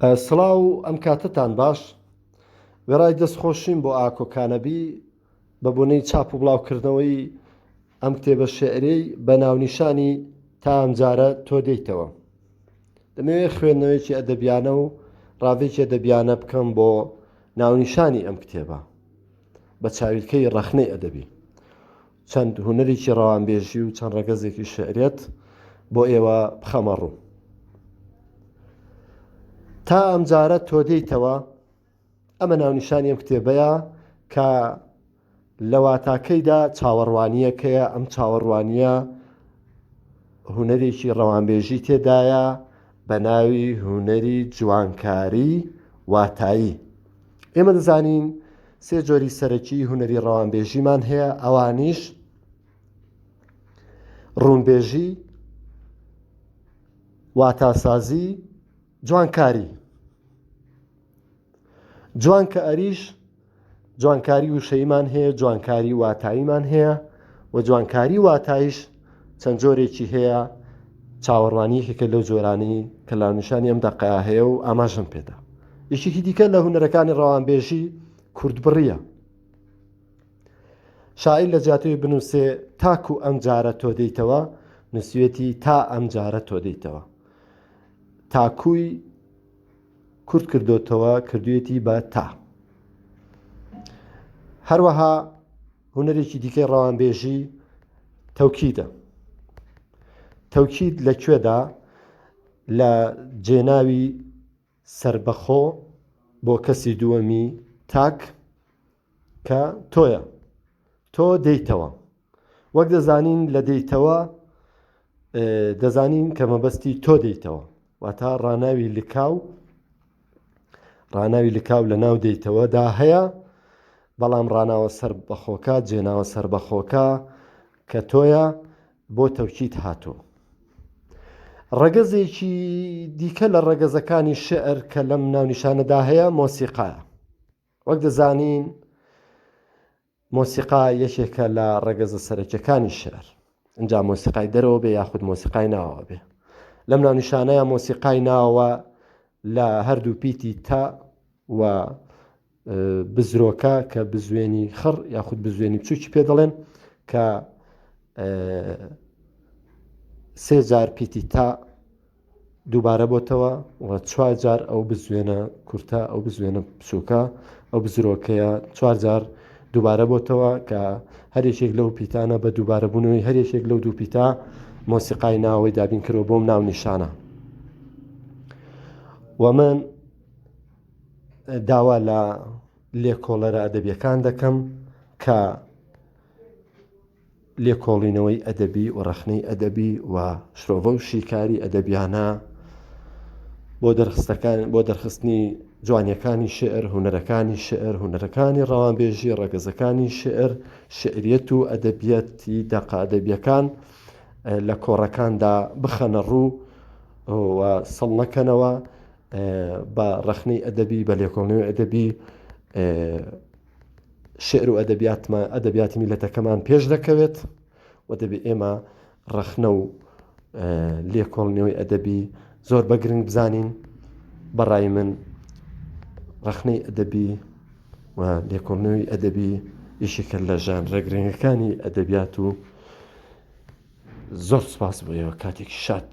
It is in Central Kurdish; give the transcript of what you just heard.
سڵاو ئەم کاتتان باش. وێڕای دەستخۆشیم بۆ ئاکۆکانەبی بە بۆنەی چاپ و بڵاوکردنەوەی ئەم کتێبە شێعرەی بە ناونیشانی تا ئەمجارە تۆ دەیتەوە. دەمەوێت خوێندنەوەیەکی ئەدەبیانە و ڕاوێکی ئەدەبیانە بکەم بۆ ناونیشانی ئەم کتێبە بە چاویلکەی ڕەخنەی ئەدەبی. چەند هونەرێکی ڕەوانبێژی و چەند ڕەگەزێکی شێعریەت بۆ ئێوە بخەمە ڕوو. تا ئەمجارە تۆ دەیتەوە ئەمە ناونیشانی ئەم کتێبەیە کە لە واتاکەیدا چاوەڕوانیەکەیە. ئەم چاوەڕوانیە هونەرێکی ڕەوانبێژی تێدایە بە ناوی هونەری جوانکاری واتایی. ئێمە دەزانین سێ جۆری سەرەکی هونەری ڕەوانبێژیمان هەیە، ئەوانیش ڕوونبێژی، واتاسازی، جوانکاری. جوانکە ئەریش جوانکاری وشەیمان هەیە، جوانکاری واتاییمان هەیە و جوانکاری واتاییش چەند جۆرێکی هەیە. چاوەڕوانیەکێکە لەو جۆرانی کە ناونیشانی ئەم دەقەیە هەیە و ئاماژەم پێدا. یەکێکی دیکە لە هونەرەکانی ڕەوانبێژی کوردبڕیە. شاعیر لە جیاتەوەی بنووسێ تاکو ئەم جارە تۆ دەیتەوە، نووسوێتی تا ئەم جارە تۆ دەیتەوە. تاکووی کورد کردوتەوە کردوێتی بە تا. هەروەها هونەرێکی دیکەی ڕەوانبێژی تەوکیدە. تەوکید لەکوێدا؟ لە جێناوی سربەخۆ بۆ کەسی دووەمی تاک کە تۆیە، تۆ دەیتەوە. وەک دەزانین لە دەیتەوە دەزانین کە مەبەستی تۆ دەیتەوە، واتە ڕاناوی لکاو لە ناو دەیتەوەدا هەیە، بەڵام ڕاناوە سربەخۆکە جێناوە سربەخۆکە کە تۆیە بۆ تەوکید هاتووە. ڕەگەزێکی دیکە لە ڕەگەزەکانی شێعر کە لەم ناونیشانەدا هەیە مۆسیقایە. وەک دەزانین مۆسیقا یەکێکە لە ڕەگەزە سەرەکیەکانی شێعر. ئەنجا مۆسیقای دەرەوە بێ یاخود مۆسیقای ناوەوە بێ. لەم ناونیشانەیە مۆسیقای ناوەوە لە هەردوو پیتی تا و بزرۆکە کە بزوێنی خڕ یاخود بزوێنی بچووکی پێ دەڵێن کە سێ جار پیتی تا دووبارە بۆتەوە و چوار جار ئەو بزوێنە کورتە ئەو بزوێنە بچووکە ئەو بزرۆکەیە چوار جار دووبارە بۆتەوە کە هەرێکێک لەو پیتانە بە دووبارە بوونەوەی هەرێکێک لەو دوو پیتا مۆسیقای ناوەوەی دابین کردەوە بۆم ناونیشانە. و من داوا لە لێکۆڵەرە ئەدەبیەکان دەکەم کە لێکۆڵینەوەی ئەدەبی و ڕەخنەی ئەدەبی و شرۆڤە و شیکاری ئەدەبیانە بۆ دەرخستنی جوانیەکانی شێعر، هونەرەکانی شێعر، هونەرەکانی ڕەوانبێژی، ڕەگەزەکانی شێعر، شێعریەت و ئەدەبیەتی دەقە ئەدەبیەکان لە کۆڕەکاندا بخەنە ڕوو و سەڵ نەکەنەوە. بە ڕەخنەی ئەدەبی، بە لێکۆڵینەوەی ئەدەبی شێعر و ئەدەبیاتی میلەتەکەمان پێش دەکەوێت و دەبێت ئێمە ڕەخنە و لێکۆڵینەوەی ئەدەبی زۆر بەگرنگ بزانین. بەڕای من ڕەخنەی ئەدەبی و لێکۆڵینەوەی ئەدەبی یەکێکە لە ژانرە گرنگەکانی ئەدەبیات و زۆر سوپاس بۆ ئێوە. کاتێکی شاد.